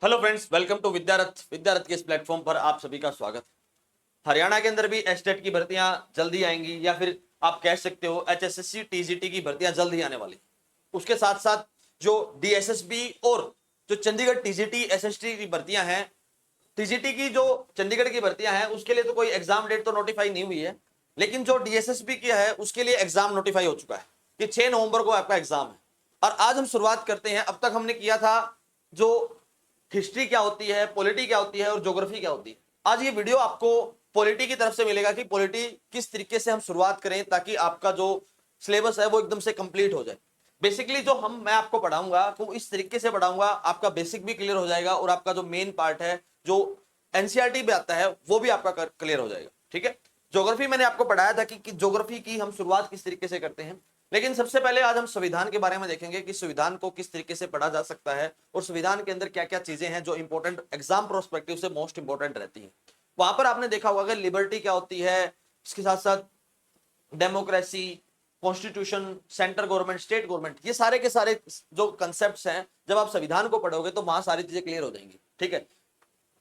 Hello friends, welcome to विद्यारथ के इस platform पर आप सभी का स्वागत है। हरियाणा के अंदर भी एसटेट की भर्तियां जल्दी आएंगी या फिर आप कह सकते हो एचएसएससी टीजीटी की भर्तियां जल्द ही आने वाली। उसके साथ साथ जो डीएसएसबी और जो चंडीगढ़ टीजीटी एसएसटी की भर्तियां हैं, टीजीटी की जो चंडीगढ़ की भर्तियां हैं उसके लिए तो कोई एग्जाम डेट तो नोटिफाई नहीं हुई है, लेकिन जो डीएसएसबी की है उसके लिए एग्जाम नोटिफाई हो चुका है कि 6 नवंबर को आपका एग्जाम है। और आज हम शुरुआत करते हैं। अब तक हमने किया था जो हिस्ट्री क्या होती है, पॉलिटी क्या होती है और ज्योग्राफी क्या होती है। आज ये वीडियो आपको पॉलिटी की तरफ से मिलेगा कि पॉलिटी किस तरीके से हम शुरुआत करें ताकि आपका जो सिलेबस है वो एकदम से कंप्लीट हो जाए। बेसिकली जो मैं आपको पढ़ाऊंगा वो इस तरीके से पढ़ाऊंगा, आपका बेसिक भी क्लियर हो जाएगा और आपका जो मेन पार्ट है जो एनसीईआरटी पे आता है वो भी आपका क्लियर हो जाएगा। ठीक है, ज्योग्राफी मैंने आपको पढ़ाया था कि ज्योग्राफी की हम शुरुआत किस तरीके से करते हैं, लेकिन सबसे पहले आज हम संविधान के बारे में देखेंगे कि संविधान को किस तरीके से पढ़ा जा सकता है और संविधान के अंदर क्या क्या चीजें हैं जो इंपॉर्टेंट एग्जाम प्रोस्पेक्टिव से मोस्ट इंपॉर्टेंट रहती है। वहां पर आपने देखा होगा कि लिबर्टी क्या होती है, इसके साथ साथ democracy, constitution, central government, state government, ये सारे के सारे जो कंसेप्ट हैं जब आप संविधान को पढ़ोगे तो वहां सारी चीजें क्लियर हो जाएंगी। ठीक है,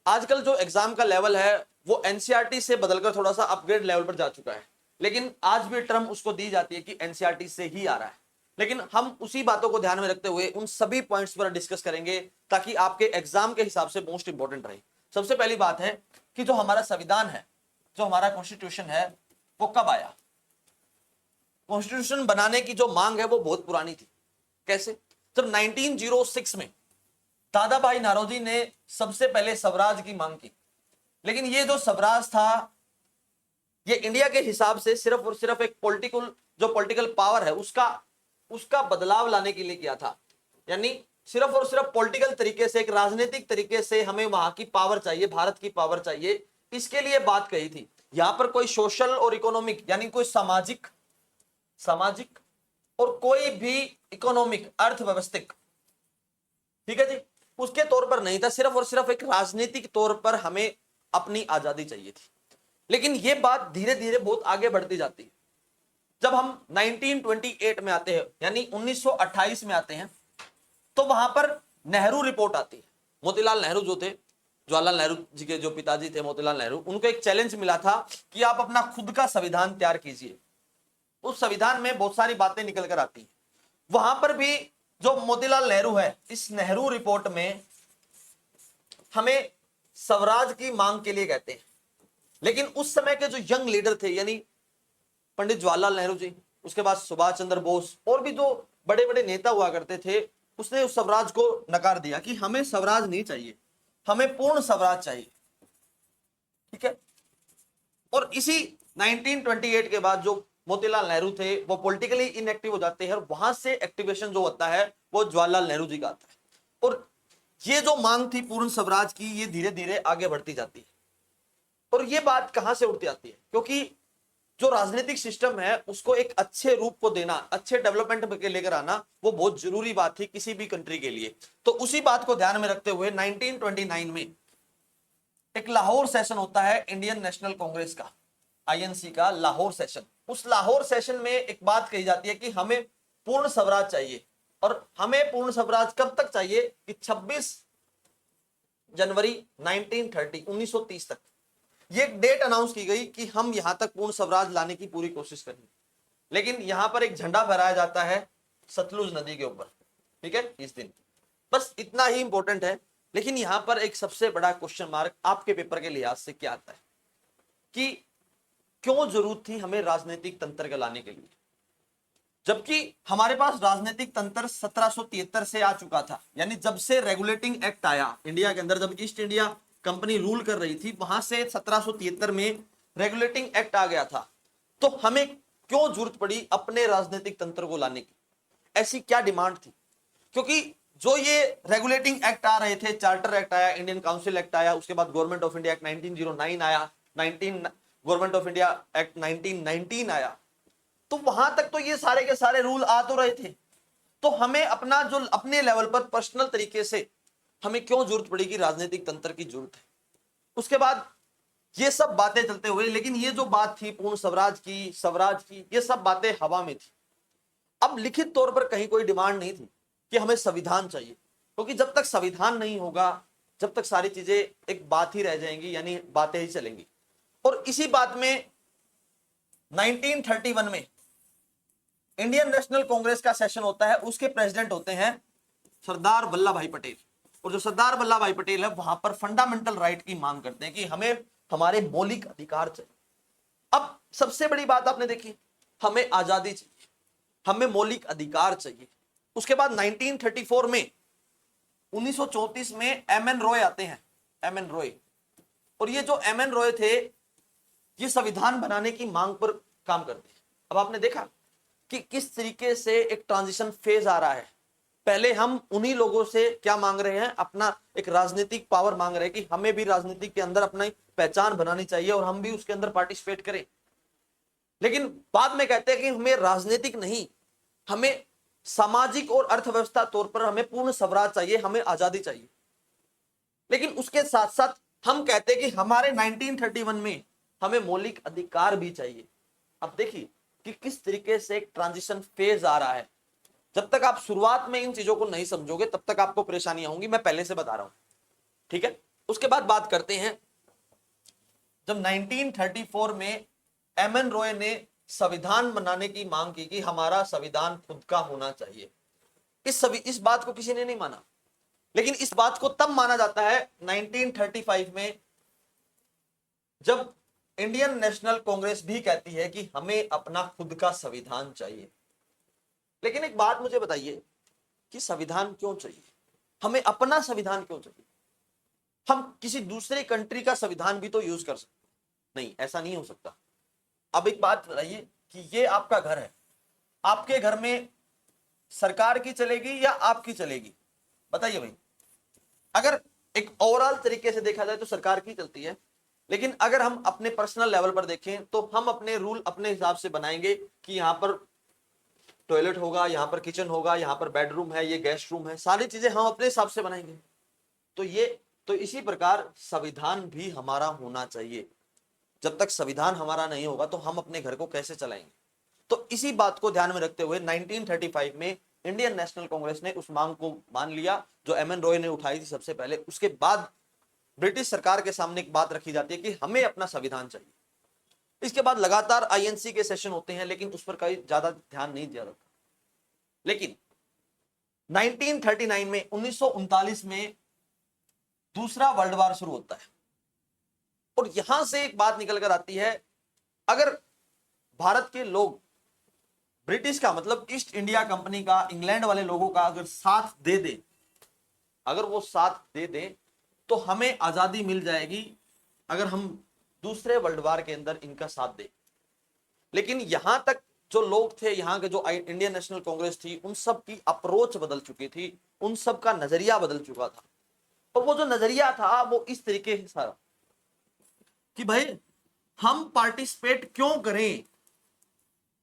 आजकल जो एग्जाम का लेवल है वो एनसीईआरटी से बदलकर थोड़ा सा अपग्रेड लेवल पर जा चुका है, लेकिन आज भी टर्म उसको दी जाती है कि एनसीईआरटी से ही आ रहा है। लेकिन हम उसी बातों को ध्यान में रखते हुए उन सभी पॉइंट्स पर डिस्कस करेंगे ताकि आपके एग्जाम के हिसाब से मोस्ट इंपॉर्टेंट रहे। सबसे पहली बात है कि जो हमारा संविधान है, जो हमारा कॉन्स्टिट्यूशन है, वो कब आया। कॉन्स्टिट्यूशन बनाने की जो मांग है वो बहुत पुरानी थी। कैसे? जब 1906 में दादा भाई नारोजी ने सबसे पहले स्वराज की मांग की, लेकिन ये जो स्वराज था ये इंडिया के हिसाब से सिर्फ और सिर्फ एक पॉलिटिकल पावर है उसका बदलाव लाने के लिए किया था। यानी सिर्फ और सिर्फ पॉलिटिकल तरीके से, एक राजनीतिक तरीके से हमें वहां की पावर चाहिए, भारत की पावर चाहिए, इसके लिए बात कही थी। यहां पर कोई सोशल और इकोनॉमिक यानी कोई सामाजिक सामाजिक और कोई भी इकोनॉमिक अर्थव्यवस्थिक, ठीक है जी, उसके तौर पर नहीं था। सिर्फ और सिर्फ एक राजनीतिक तौर पर हमें अपनी आजादी चाहिए थी। लेकिन यह बात धीरे धीरे बहुत आगे बढ़ती जाती है। जब हम 1928 में आते हैं यानी 1928 में आते हैं तो वहां पर नेहरू रिपोर्ट आती है। मोतीलाल नेहरू जो थे, जवाहरलाल नेहरू जी के जो पिताजी थे मोतीलाल नेहरू, उनको एक चैलेंज मिला था कि आप अपना खुद का संविधान तैयार कीजिए। उस संविधान में बहुत सारी बातें निकल कर आती हैं। वहां पर भी जो मोतीलाल नेहरू है, इस नेहरू रिपोर्ट में हमें स्वराज की मांग के लिए कहते हैं। लेकिन उस समय के जो यंग लीडर थे यानी पंडित जवाहरलाल नेहरू जी, उसके बाद सुभाष चंद्र बोस और भी जो बड़े बड़े नेता हुआ करते थे, उसने उस स्वराज को नकार दिया कि हमें स्वराज नहीं चाहिए, हमें पूर्ण स्वराज चाहिए। ठीक है, और इसी 1928 के बाद जो मोतीलाल नेहरू थे वो पॉलिटिकली इनएक्टिव हो जाते हैं और वहां से एक्टिवेशन जो होता है वो जवाहरलाल नेहरू जी का आता है। और ये जो मांग थी पूर्ण स्वराज की, ये धीरे धीरे आगे बढ़ती जाती है। और ये बात कहां से उठती आती है? क्योंकि जो राजनीतिक सिस्टम है उसको एक अच्छे रूप को देना, अच्छे डेवलपमेंट के लेकर आना, वो बहुत जरूरी बात थी किसी भी कंट्री के लिए। तो उसी बात को ध्यान में रखते हुए 1929 में एक लाहौर सेशन होता है इंडियन नेशनल कांग्रेस का, आईएनसी का लाहौर सेशन। उस लाहौर सेशन में एक बात कही जाती है कि हमें पूर्ण स्वराज चाहिए। और हमें पूर्ण स्वराज कब तक चाहिए कि 26 जनवरी 1930 तक ये डेट अनाउंस की गई कि हम यहां तक पूर्ण स्वराज लाने की पूरी कोशिश करेंगे। लेकिन यहां पर एक झंडा फहराया जाता है सतलुज नदी के ऊपर। ठीक है, इस दिन बस इतना ही इंपॉर्टेंट है। लेकिन यहां पर एक सबसे बड़ा क्वेश्चन मार्क आपके पेपर के लिहाज से क्या आता है कि क्यों जरूरत थी हमें राजनीतिक तंत्र के लाने के लिए, जबकि हमारे पास राजनीतिक तंत्र 1773 से आ चुका था। यानी जब से रेगुलेटिंग एक्ट आया इंडिया के अंदर, जब ईस्ट इंडिया कंपनी रूल कर रही थी, वहां से 1773 में रेगुलेटिंग एक्ट आ गया था। तो हमें क्यों जरूरत पड़ी अपने राजनीतिक तंत्र को लाने की? ऐसी क्या डिमांड थी? क्योंकि जो ये रेगुलेटिंग एक्ट आ रहे थे, चार्टर एक्ट आया, इंडियन काउंसिल एक्ट आया, उसके बाद गवर्नमेंट ऑफ इंडिया एक्ट 1909 आया, 19 गवर्नमेंट ऑफ इंडिया एक्ट 1919 आया, तो वहां तक तो ये सारे के सारे रूल आ तो रहे थे। तो हमें अपना जो अपने लेवल पर पर्सनल तरीके से हमें क्यों जरूरत पड़ेगी राजनीतिक तंत्र की जरूरत है। उसके बाद ये सब बातें चलते हुए, लेकिन ये जो बात थी पूर्ण स्वराज की, ये सब बातें हवा में थी। अब लिखित तौर पर कहीं कोई डिमांड नहीं थी कि हमें संविधान चाहिए, क्योंकि जब तक संविधान नहीं होगा जब तक सारी चीजें एक बात ही रह जाएंगी, यानी बातें ही चलेंगी। और इसी बात में 1931 में इंडियन नेशनल कांग्रेस का सेशन होता है, उसके प्रेसिडेंट होते हैं सरदार वल्लभ भाई पटेल। और जो सरदार वल्लभ भाई पटेल है वहां पर फंडामेंटल राइट की मांग करते हैं कि हमें हमारे मौलिक अधिकार चाहिए। अब सबसे बड़ी बात आपने देखी, हमें आजादी चाहिए, हमें मौलिक अधिकार चाहिए। उसके बाद 1934 में 1934 में एम एन रॉय आते हैं, एम एन रॉय। और ये जो एम एन रॉय थे ये संविधान बनाने की मांग पर काम करते हैं। अब आपने देखा कि किस तरीके से एक ट्रांजिशन फेज आ रहा है। पहले हम उन्हीं लोगों से क्या मांग रहे हैं, अपना एक राजनीतिक पावर मांग रहे हैं कि हमें भी राजनीति के अंदर अपनी पहचान बनानी चाहिए और हम भी उसके अंदर पार्टिसिपेट करें। लेकिन बाद में कहते हैं कि हमें राजनीतिक नहीं, हमें सामाजिक और अर्थव्यवस्था तौर पर हमें पूर्ण स्वराज चाहिए, हमें आजादी चाहिए। लेकिन उसके साथ साथ हम कहते हैं कि हमारे 1931 में हमें मौलिक अधिकार भी चाहिए। अब देखिए कि किस तरीके से एक ट्रांजिशन फेज आ रहा है। जब तक आप शुरुआत में इन चीजों को नहीं समझोगे तब तक आपको परेशानियां होंगी, मैं पहले से बता रहा हूं, ठीक है। उसके बाद बात करते हैं, जब 1934 में एम एन रॉय ने संविधान बनाने की मांग की कि हमारा संविधान खुद का होना चाहिए। इस बात को किसी ने नहीं माना, लेकिन इस बात को तब माना जाता है 1935 में, जब इंडियन नेशनल कांग्रेस भी कहती है कि हमें अपना खुद का संविधान चाहिए। लेकिन एक बात मुझे बताइए कि संविधान क्यों चाहिए, हमें अपना संविधान क्यों चाहिए? हम किसी दूसरे कंट्री का संविधान भी तो यूज कर सकते हैं। नहीं, ऐसा नहीं हो सकता। अब एक बात बताइए कि ये आपका घर है, आपके घर में सरकार की चलेगी या आपकी चलेगी? बताइए भाई। अगर एक ओवरऑल तरीके से देखा जाए तो सरकार की चलती है, लेकिन अगर हम अपने पर्सनल लेवल पर देखें तो हम अपने रूल अपने हिसाब से बनाएंगे कि यहां पर टॉयलेट होगा, यहां पर किचन होगा, यहां पर बेडरूम है, ये गेस्ट रूम है, सारी चीजें हम अपने हिसाब से बनाएंगे। तो इसी प्रकार संविधान भी हमारा होना चाहिए। जब तक संविधान हमारा नहीं होगा तो हम अपने घर को कैसे चलाएंगे? तो इसी बात को ध्यान में रखते हुए 1935 में इंडियन नेशनल कांग्रेस ने उस मांग को मान लिया जो एम एन रॉय ने उठाई थी सबसे पहले। उसके बाद ब्रिटिश सरकार के सामने एक बात रखी जाती है कि हमें अपना संविधान चाहिए। इसके बाद लगातार आईएनसी के सेशन होते हैं, लेकिन उस पर कहीं ज्यादा ध्यान नहीं दिया जाता। लेकिन 1939 में 1939 में दूसरा वर्ल्ड वॉर शुरू होता है। और यहां से एक बात निकल कर आती है, अगर भारत के लोग ब्रिटिश का मतलब ईस्ट इंडिया कंपनी का, इंग्लैंड वाले लोगों का अगर साथ दे दे, अगर वो साथ दे दे तो हमें आजादी मिल जाएगी अगर हम दूसरे वर्ल्ड वॉर के अंदर इनका साथ दें। लेकिन यहां तक जो लोग थे, यहां के जो इंडियन नेशनल कांग्रेस थी, उन सब की अप्रोच बदल चुकी थी, उन सब का नजरिया बदल चुका था। और वो जो नजरिया था वो इस तरीके से था कि भाई हम पार्टिसिपेट क्यों करें,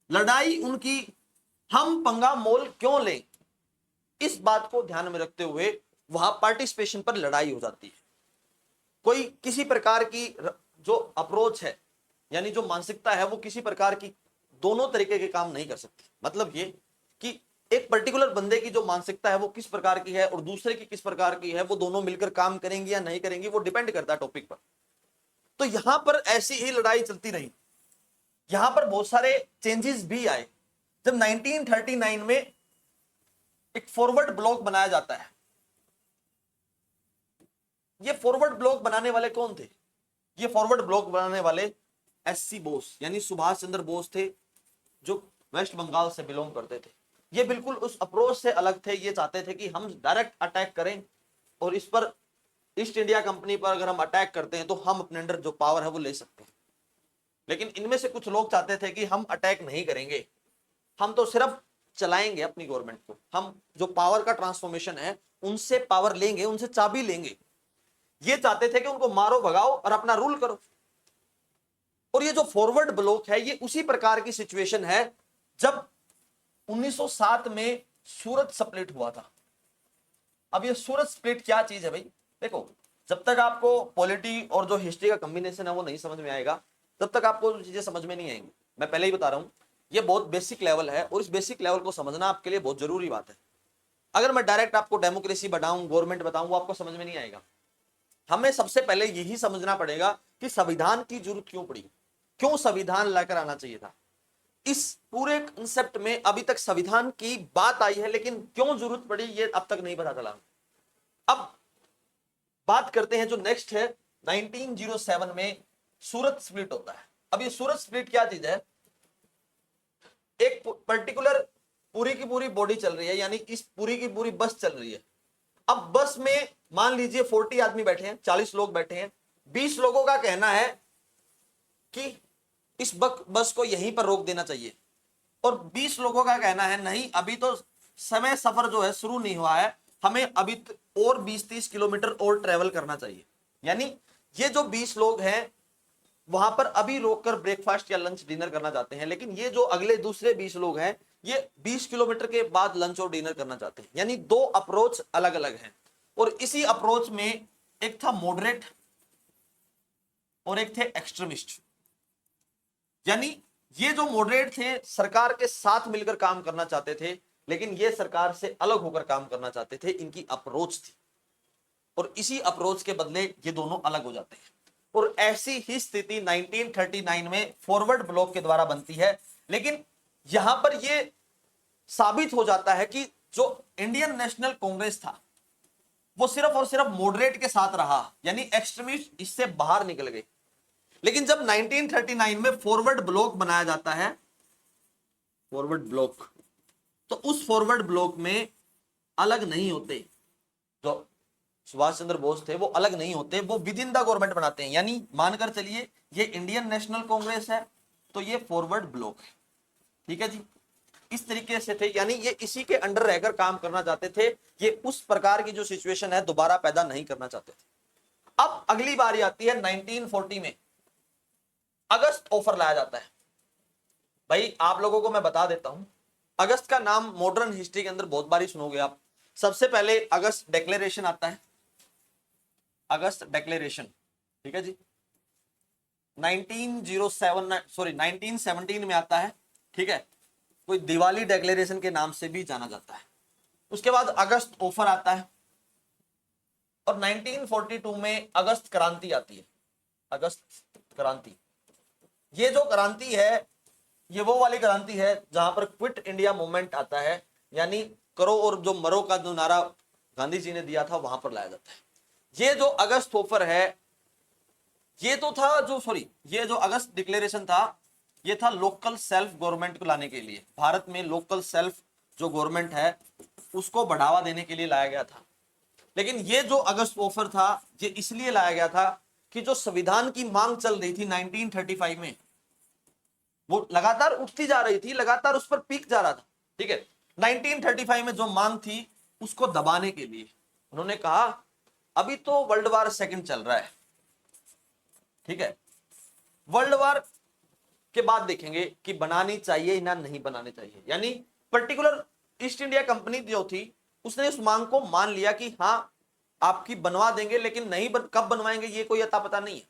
लड़ाई उनकी, हम पंगा मोल क्यों लें। इस बात को ध्यान में रखते हुए वहां पार्टिसिपेशन पर लड़ाई हो जाती है। कोई किसी प्रकार की जो अप्रोच है, यानी जो मानसिकता है, वो किसी प्रकार की दोनों तरीके के काम नहीं कर सकती। मतलब ये कि एक पर्टिकुलर बंदे की जो मानसिकता है वो किस प्रकार की है और दूसरे की किस प्रकार की है, वो दोनों मिलकर काम करेंगे या नहीं करेंगे, वो डिपेंड करता है टॉपिक पर। तो यहां पर ऐसी ही लड़ाई चलती रही। यहां पर बहुत सारे चेंजेस भी आए। जब 1939 में एक फॉरवर्ड ब्लॉक बनाया जाता है। ये फॉरवर्ड ब्लॉक बनाने वाले कौन थे? ये फॉरवर्ड ब्लॉक बनाने वाले एससी बोस यानी सुभाष चंद्र बोस थे, जो वेस्ट बंगाल से बिलोंग करते थे। ये बिल्कुल उस अप्रोच से अलग थे। ये चाहते थे कि हम डायरेक्ट अटैक करें और इस पर ईस्ट इंडिया कंपनी पर अगर हम अटैक करते हैं तो हम अपने अंदर जो पावर है वो ले सकते हैं। लेकिन इनमें से कुछ लोग चाहते थे कि हम अटैक नहीं करेंगे, हम तो सिर्फ चलाएंगे अपनी गवर्नमेंट को, हम जो पावर का ट्रांसफॉर्मेशन है उनसे पावर लेंगे, उनसे चाबी लेंगे। ये चाहते थे कि उनको मारो भगाओ और अपना रूल करो। और ये जो फॉरवर्ड ब्लॉक है ये उसी प्रकार की सिचुएशन है जब 1907 में सूरत स्प्लिट हुआ था। अब ये सूरत स्प्लिट क्या चीज है भाई? देखो, जब तक आपको पॉलिटी और जो हिस्ट्री का कॉम्बिनेशन है वो नहीं समझ में आएगा तब तक आपको चीजें समझ में नहीं आएंगी। मैं पहले ही बता रहा हूं, ये बहुत बेसिक लेवल है और इस बेसिक लेवल को समझना आपके लिए बहुत जरूरी बात है। अगर मैं डायरेक्ट आपको डेमोक्रेसी बताऊं, गवर्नमेंट बताऊं, वो आपको समझ में नहीं आएगा। हमें सबसे पहले यही समझना पड़ेगा कि संविधान की जरूरत क्यों पड़ी, क्यों संविधान लाकर आना चाहिए था। इस पूरे कंसेप्ट में अभी तक संविधान की बात आई है, लेकिन क्यों जरूरत पड़ी ये अब तक नहीं पता चला। अब बात करते हैं जो नेक्स्ट है, 1907 में सूरत स्प्लिट होता है। अब ये सूरत स्प्लिट क्या चीज है, एक पर्टिकुलर पूरी की पूरी बॉडी चल रही है, यानी इस पूरी की पूरी बस चल रही है। अब बस में मान लीजिए 40 आदमी बैठे हैं, 40 लोग बैठे हैं, 20 लोगों का कहना है कि इस बस को यहीं पर रोक देना चाहिए, और 20 लोगों का कहना है नहीं, अभी तो समय सफर जो है शुरू नहीं हुआ है, हमें अभी और 20-30 किलोमीटर और ट्रेवल करना चाहिए। यानी ये जो 20 लोग हैं वहां पर अभी रोककर ब्रेकफास्ट या लंच डिनर करना चाहते हैं, लेकिन ये जो अगले दूसरे 20 लोग हैं ये 20 किलोमीटर के बाद लंच और डिनर करना चाहते हैं। यानी दो अप्रोच अलग अलग हैं, और इसी अप्रोच में एक था मॉडरेट और एक थे एक्सट्रीमिस्ट। यानी ये जो मॉडरेट थे सरकार के साथ मिलकर काम करना चाहते थे, लेकिन ये सरकार से अलग होकर काम करना चाहते थे, इनकी अप्रोच थी, और इसी अप्रोच के बदले ये दोनों अलग हो जाते हैं। और ऐसी ही स्थिति 1939 में फॉरवर्ड ब्लॉक के द्वारा बनती है। लेकिन यहां पर यह साबित हो जाता है कि जो इंडियन नेशनल कांग्रेस था वो सिर्फ और सिर्फ मॉडरेट के साथ रहा, यानी एक्सट्रीमिस्ट इससे बाहर निकल गए। लेकिन जब 1939 में फॉरवर्ड ब्लॉक बनाया जाता है, फॉरवर्ड ब्लॉक, तो उस फॉरवर्ड ब्लॉक में अलग नहीं होते, जो सुभाष चंद्र बोस थे वो अलग नहीं होते, वो विद इन द गवर्नमेंट बनाते हैं। यानी मानकर चलिए ये इंडियन नेशनल कांग्रेस है तो ये फॉरवर्ड ब्लॉक है, ठीक है जी, इस तरीके से थे, यानी ये इसी के अंडर रहकर काम करना चाहते थे। ये उस प्रकार की जो सिचुएशन है दोबारा पैदा नहीं करना चाहते थे। अब अगली बारी आती है 1940 में, अगस्त ऑफर लाया जाता है। भाई आप लोगों को मैं बता देता हूं, अगस्त का नाम मॉडर्न हिस्ट्री के अंदर बहुत बारी सुनोगे आप। सबसे पहले अगस्त डिक्लेरेशन आता है, अगस्त डिक्लेरेशन, ठीक है जी, 1917 में आता है, ठीक है, कोई दिवाली डिक्लेरेशन के नाम से भी जाना जाता है। उसके बाद अगस्त ऑफर आता है, और 1942 में अगस्त क्रांति आती है, अगस्त क्रांति। ये जो क्रांति है ये वो वाली क्रांति है जहां पर क्विट इंडिया मूवमेंट आता है, यानी करो और जो मरो का जो नारा गांधी जी ने दिया था वहां पर लाया जाता है। ये जो अगस्त ऑफर है ये तो था ये जो अगस्त डिक्लेरेशन था ये था लोकल सेल्फ गवर्नमेंट को लाने के लिए, भारत में लोकल सेल्फ जो गवर्नमेंट है उसको बढ़ावा देने के लिए लाया गया था। लेकिन ये जो अगस्त ऑफर था ये इसलिए लाया गया था कि जो संविधान की मांग चल रही थी 1935 में वो लगातार उठती जा रही थी, लगातार उस पर पीक जा रहा था, ठीक है। 1935 में जो मांग थी उसको दबाने के लिए उन्होंने कहा अभी तो वर्ल्ड वार सेकंड चल रहा है, ठीक है, वर्ल्ड वार के बाद देखेंगे कि बनानी चाहिए ना नहीं बनानी चाहिए। यानी पर्टिकुलर ईस्ट इंडिया कंपनी जो थी उसने उस मांग को मान लिया कि हाँ आपकी बनवा देंगे, लेकिन नहीं कब बनवाएंगे ये कोई अता पता नहीं है।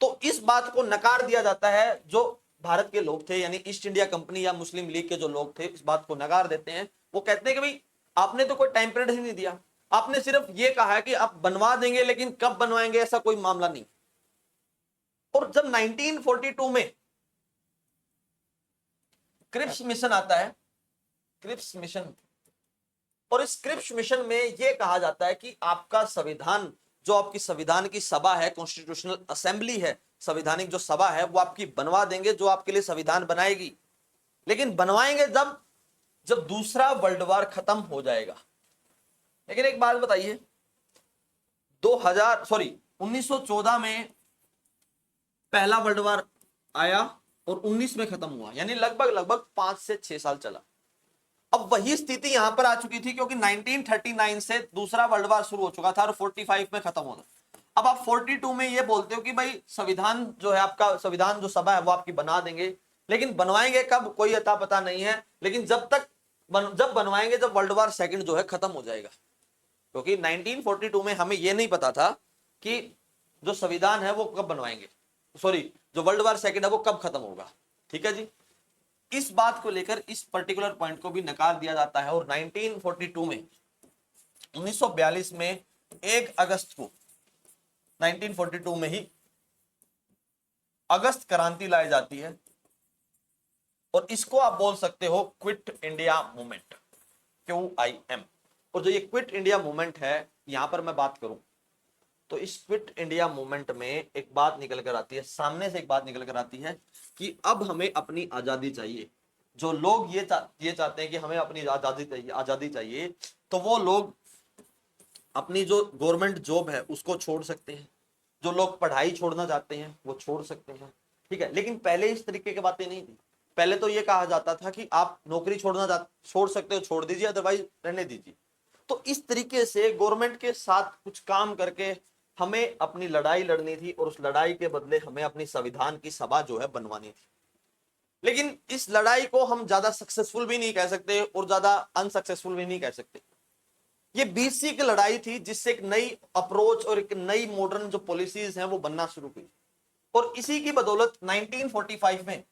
तो इस बात को नकार दिया जाता है, जो भारत के लोग थे यानी ईस्ट इंडिया कंपनी या मुस्लिम लीग के जो लोग थे इस बात को नकार देते हैं। वो कहते हैं कि भाई आपने तो कोई टाइम पीरियड ही नहीं दिया, आपने सिर्फ ये कहा है कि आप बनवा देंगे लेकिन कब बनवाएंगे ऐसा कोई मामला नहीं। और जब 1942 में क्रिप्स मिशन आता है, क्रिप्स मिशन, और इस क्रिप्स मिशन में यह कहा जाता है कि आपका संविधान जो आपकी संविधान की सभा है, कॉन्स्टिट्यूशनल असेंबली है, संवैधानिक जो सभा है वो आपकी बनवा देंगे, जो आपके लिए संविधान बनाएगी, लेकिन बनवाएंगे जब दूसरा वर्ल्ड वार खत्म हो जाएगा। लेकिन एक बात बताइए 1914 में पहला वर्ल्ड वार आया और 19 में खत्म हुआ, यानी लगभग 5 से 6 साल चला। अब वही स्थिति यहां पर आ चुकी थी क्योंकि 1939 से दूसरा वर्ल्ड वार शुरू हो चुका था और 45 में खत्म होना। अब आप 42 में ये बोलते हो कि भाई संविधान जो है आपका, संविधान जो सभा है वो आपकी बना देंगे, लेकिन बनवाएंगे कब कोई अता पता नहीं है। लेकिन जब बनवाएंगे जब वर्ल्ड वार सेकंड जो है खत्म हो जाएगा, क्योंकि 1942 में हमें यह नहीं पता था कि जो संविधान है वो कब बनवाएंगे, जो वर्ल्ड वार सेकंड है वो कब खत्म होगा, ठीक है जी। इस बात को लेकर इस पर्टिकुलर पॉइंट को भी नकार दिया जाता है और 1942 में 1942 में 1 अगस्त को 1942 में ही अगस्त क्रांति लाई जाती है और इसको आप बोल सकते हो क्विट इंडिया मूवमेंट, QIM। और जो ये क्विट इंडिया मूवमेंट है, यहां पर मैं बात करूं तो इस क्विट इंडिया मूवमेंट में एक बात निकल कर आती है, सामने से एक बात निकल कर आती है कि अब हमें अपनी आजादी चाहिए। जो लोग ये चाहते हैं कि हमें अपनी आजादी चाहिए, तो वो लोग अपनी जो गवर्नमेंट जॉब है उसको छोड़ सकते हैं, जो लोग पढ़ाई छोड़ना चाहते हैं वो छोड़ सकते हैं, ठीक है। लेकिन पहले इस तरीके की बातें नहीं थी। पहले तो ये कहा जाता था कि आप नौकरी छोड़ सकते हो, छोड़ दीजिए, अदरवाइज रहने दीजिए। तो इस तरीके से गवर्नमेंट के साथ कुछ काम करके हमें अपनी लड़ाई लड़नी थी और उस लड़ाई के बदले हमें अपनी संविधान की सभा जो है बनवानी थी। लेकिन इस लड़ाई को हम ज्यादा सक्सेसफुल भी नहीं कह सकते और ज्यादा अनसक्सेसफुल भी नहीं कह सकते। ये बीसी की लड़ाई थी जिससे एक नई अप्रोच और एक नई मॉडर्न जो पॉलिसीज हैं वो बनना शुरू हुई। और इसी की बदौलत 1945 में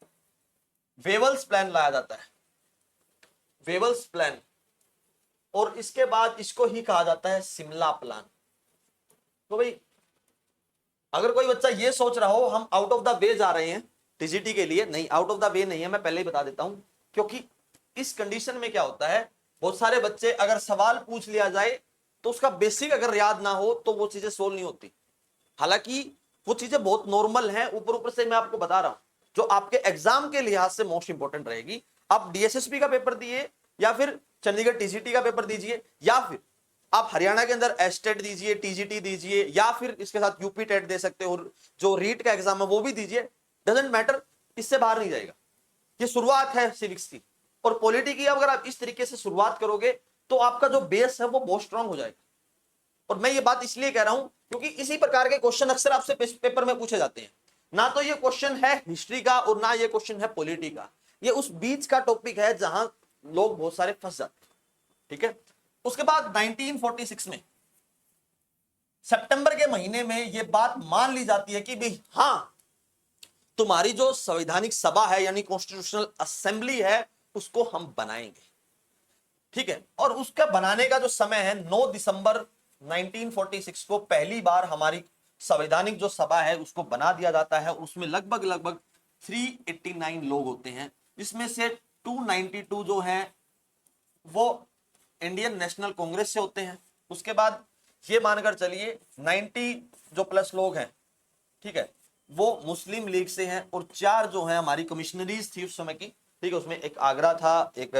वेवल्स प्लान लाया जाता है, वेवल्स प्लान। और इसके बाद इसको ही कहा जाता है शिमला प्लान। तो भाई अगर कोई बच्चा ये सोच रहा हो हम आउट ऑफ द वे जा रहे हैं टीजीटी के लिए, नहीं, आउट ऑफ द वे नहीं है, मैं पहले ही बता देता हूं। क्योंकि इस कंडीशन में क्या होता है, बहुत सारे बच्चे अगर सवाल पूछ लिया जाए तो उसका बेसिक अगर याद ना हो तो वो चीजें सोल्व नहीं होती। हालांकि वो चीजें बहुत नॉर्मल हैं, ऊपर ऊपर से मैं आपको बता रहा हूं जो आपके एग्जाम के लिहाज से मोस्ट इंपॉर्टेंट रहेगी। आप डीएसएसपी का पेपर दिए या फिर चंडीगढ़ टीजीटी का पेपर दीजिए या फिर आप हरियाणा के अंदर एस्टेट दीजिए, टीजीटी दीजिए या फिर इसके साथ यूपी टेट दे सकते हो, जो रीट का एग्जाम है वो भी दीजिए, डजेंट मैटर, इससे बाहर नहीं जाएगा। ये शुरुआत है सिविक्स की। और पॉलिटी की अगर आप इस तरीके से शुरुआत करोगे तो आपका जो बेस है वो बहुत स्ट्रांग हो जाएगा। और मैं ये बात इसलिए कह रहा हूं क्योंकि इसी प्रकार के क्वेश्चन अक्सर आपसे पेपर में पूछे जाते हैं। ना तो ये क्वेश्चन है हिस्ट्री का और ना ये क्वेश्चन है पॉलिटी का, ये उस बीच का टॉपिक है जहां लोग बहुत सारे फंस जाते हैं, ठीक है। उसके बाद 1946 में सितंबर के महीने में यह बात मान ली जाती है कि भाई हां, तुम्हारी जो संवैधानिक सभा है यानी कॉन्स्टिट्यूशनल असेंबली है उसको हम बनाएंगे, ठीक है। और उसका बनाने का जो समय है 9 दिसंबर 1946 को पहली बार हमारी संवैधानिक जो सभा है उसको बना दिया जाता है। उसमें लगभग लगभग 389 लोग होते हैं, जिसमें से 292 जो है वो इंडियन नेशनल कांग्रेस से होते हैं। उसके बाद ये मानकर चलिए 90 जो प्लस लोग हैं, ठीक है, वो मुस्लिम लीग से हैं। और 4 जो है हमारी कमिश्नरीज थी उस समय की, ठीक है, उसमें एक आगरा था, एक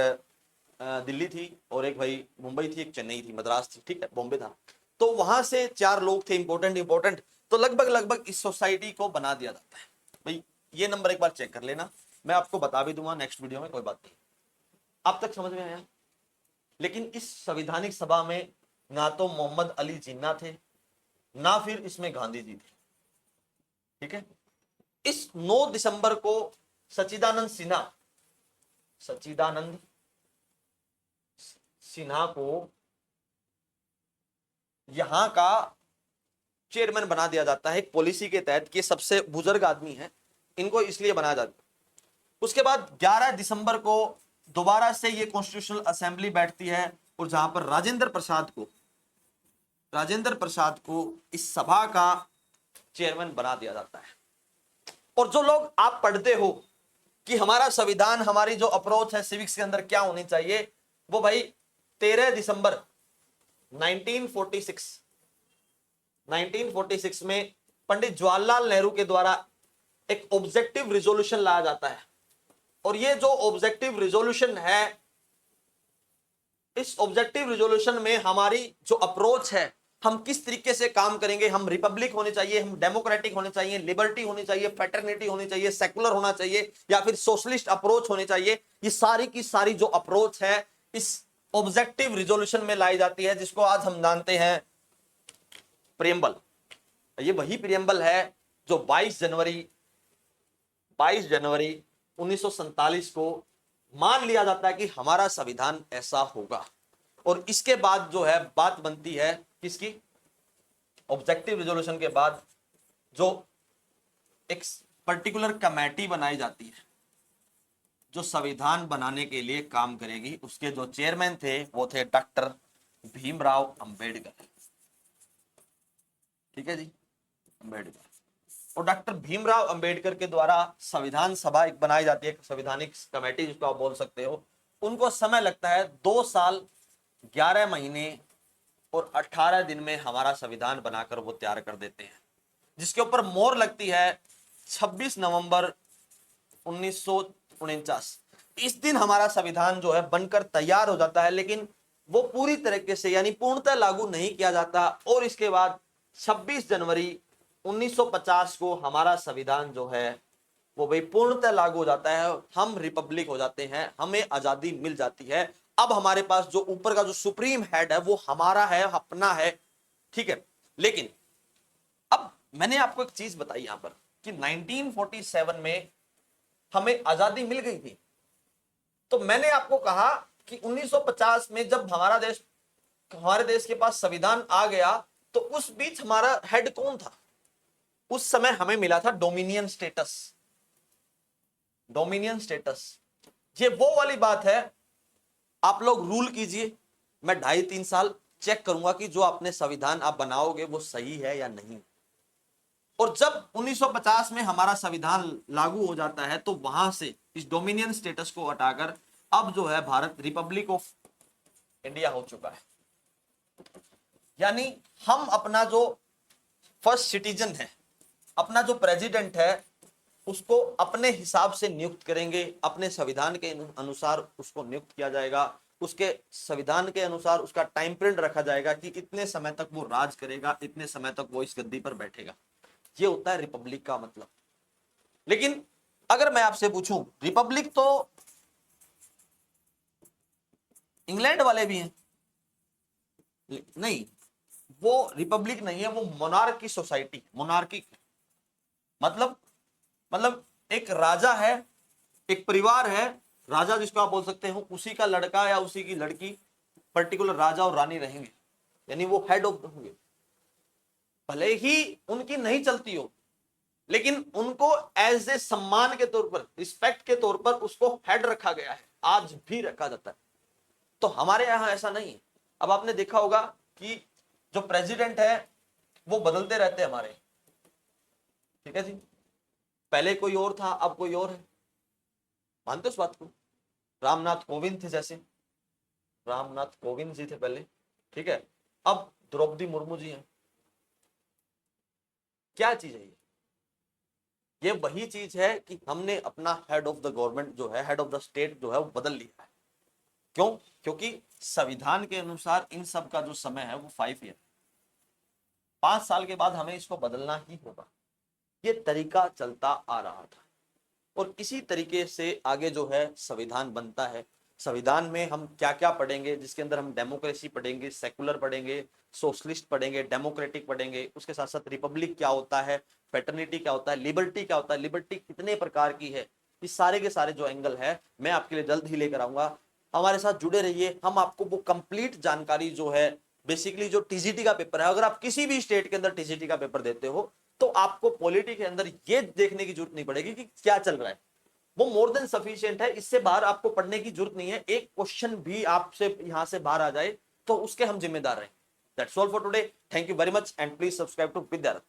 दिल्ली थी और एक भाई मुंबई थी, एक चेन्नई थी, मद्रास थी, ठीक है, बॉम्बे था। तो वहां से 4 लोग थे इंपॉर्टेंट। तो लगभग लगभग इस सोसाइटी को बना दिया जाता है। भाई ये नंबर एक बार चेक कर लेना, मैं आपको बता भी दूंगा नेक्स्ट वीडियो में, कोई बात नहीं। अब तक समझ में आया। लेकिन इस संवैधानिक सभा में ना तो मोहम्मद अली जिन्ना थे ना फिर इसमें गांधी जी थे, ठीक है। इस 9 दिसंबर को सच्चिदानंद सिन्हा को यहां का चेयरमैन बना दिया जाता है एक पॉलिसी के तहत कि सबसे बुजुर्ग आदमी है, इनको इसलिए बनाया जाता है। उसके बाद 11 दिसंबर को दोबारा से ये कॉन्स्टिट्यूशनल असेंबली बैठती है और जहां पर राजेंद्र प्रसाद को इस सभा का चेयरमैन बना दिया जाता है। और जो लोग आप पढ़ते हो कि हमारा संविधान, हमारी जो अप्रोच है सिविक्स के अंदर क्या होनी चाहिए, वो भाई 13 दिसंबर 1946 में पंडित जवाहरलाल नेहरू के द्वारा एक ऑब्जेक्टिव रिजोल्यूशन लाया जाता है। और ये जो ऑब्जेक्टिव रिजोल्यूशन है, इस ऑब्जेक्टिव रिजोल्यूशन में हमारी जो अप्रोच है, हम किस तरीके से काम करेंगे, हम रिपब्लिक होने चाहिए, हम डेमोक्रेटिक होने चाहिए, लिबर्टी होनी चाहिए, फ्रेटर्निटी होनी चाहिए, सेकुलर होना चाहिए या फिर सोशलिस्ट अप्रोच होनी चाहिए, ये सारी की सारी जो अप्रोच है इस ऑब्जेक्टिव रिजोल्यूशन में लाई जाती है, जिसको आज हम जानते हैं प्रियम्बल। ये वही प्रियम्बल है जो 22 जनवरी 1947 को मान लिया जाता है कि हमारा संविधान ऐसा होगा। और इसके बाद जो है बात बनती है किसकी, ऑब्जेक्टिव रिजोल्यूशन के बाद जो एक पर्टिकुलर कमेटी बनाई जाती है जो संविधान बनाने के लिए काम करेगी। उसके जो चेयरमैन थे वो थे डॉक्टर भीमराव अंबेडकर। ठीक है जी, अंबेडकर। और डॉक्टर भीमराव अंबेडकर के द्वारा संविधान सभा एक बनाई जाती है, संवैधानिक कमेटी जिसको आप बोल सकते हो। उनको समय लगता है 2 साल 11 महीने और 18 दिन में हमारा संविधान बनाकर वो तैयार कर देते हैं, जिसके ऊपर मोहर लगती है 26 नवंबर 1949। इस दिन हमारा संविधान जो है बनकर तैयार हो जाता है, लेकिन वो पूरी तरीके से यानी पूर्णतः लागू नहीं किया जाता। और इसके बाद 26 जनवरी 1950 को हमारा संविधान जो है वो भाई पूर्णतः लागू हो जाता है, हम रिपब्लिक हो जाते हैं, हमें आजादी मिल जाती है। अब हमारे पास जो ऊपर का जो सुप्रीम हेड है वो हमारा है, अपना है, ठीक है। लेकिन अब मैंने आपको एक चीज बताई यहां पर कि 1947 में हमें आजादी मिल गई थी, तो मैंने आपको कहा कि 1950 में जब हमारे देश के पास संविधान आ गया, तो उस बीच हमारा हेड कौन था? उस समय हमें मिला था डोमिनियन स्टेटस। डोमिनियन स्टेटस, ये वो वाली बात है। आप लोग रूल कीजिए, मैं 2.5-3 साल चेक करूंगा कि जो आपने संविधान आप बनाओगे वो सही है या नहीं। और जब 1950 में हमारा संविधान लागू हो जाता है, तो वहां से इस डोमिनियन स्टेटस को हटाकर अब जो है भारत रिपब्लिक ऑफ इंडिया हो चुका है। यानी हम अपना जो फर्स्ट सिटीजन है, अपना जो प्रेसिडेंट है, उसको अपने हिसाब से नियुक्त करेंगे, अपने संविधान के अनुसार उसको नियुक्त किया जाएगा। उसके संविधान के अनुसार उसका टाइम पीरियड रखा जाएगा कि इतने समय तक वो राज करेगा, इतने समय तक वो इस गद्दी पर बैठेगा। ये होता है रिपब्लिक का मतलब। लेकिन अगर मैं आपसे पूछूं, रिपब्लिक तो इंग्लैंड वाले भी हैं, नहीं, वो रिपब्लिक नहीं है, वो मोनार्की सोसाइटी, मोनार्की मतलब एक राजा है, एक परिवार है, राजा जिसको आप बोल सकते हो, उसी का लड़का या उसी की लड़की पर्टिकुलर राजा और रानी रहेंगे, यानी वो हेड ऑफ होंगे। भले ही उनकी नहीं चलती हो, लेकिन उनको एज ए सम्मान के तौर पर, रिस्पेक्ट के तौर पर उसको हेड रखा गया है, आज भी रखा जाता है। तो हमारे यहां ऐसा नहीं है। अब आपने देखा होगा कि जो प्रेसिडेंट है वो बदलते रहते हैं हमारे, ठीक है जी। पहले कोई और था, अब कोई और है, मानते हो इस बात को? रामनाथ कोविंद थे, जैसे रामनाथ कोविंद जी थे पहले, ठीक है। अब द्रौपदी मुर्मू जी हैं। क्या चीज है ये वही चीज है कि हमने अपना हेड ऑफ द गवर्नमेंट जो है, हेड ऑफ द स्टेट जो है वो बदल लिया है। क्यों? क्योंकि संविधान के अनुसार इन सब का जो समय है वो 5 ईयर, 5 साल के बाद हमें इसको बदलना ही होगा। ये तरीका चलता आ रहा था और इसी तरीके से आगे जो है संविधान बनता है। संविधान में हम क्या क्या पढ़ेंगे, जिसके अंदर हम डेमोक्रेसी पढ़ेंगे, सेकुलर पढ़ेंगे, सोशलिस्ट पढ़ेंगे, डेमोक्रेटिक पढ़ेंगे, उसके साथ साथ रिपब्लिक क्या होता है, फेटर्निटी क्या होता है, लिबर्टी क्या होता है, लिबर्टी कितने प्रकार की है, इस सारे के सारे जो एंगल है मैं आपके लिए जल्द ही लेकर आऊंगा। हमारे साथ जुड़े रहिए, हम आपको वो कंप्लीट जानकारी जो है, बेसिकली जो टीजीटी का पेपर है, अगर आप किसी भी स्टेट के अंदर टीजीटी का पेपर देते हो तो आपको पॉलिटी के अंदर ये देखने की जरूरत नहीं पड़ेगी कि क्या चल रहा है, वो मोर देन सफिशिएंट है। इससे बाहर आपको पढ़ने की जरूरत नहीं है। एक क्वेश्चन भी आपसे यहां से बाहर आ जाए तो उसके हम जिम्मेदार हैं। That's all for today. Thank you very much and please subscribe to विद्यारथ।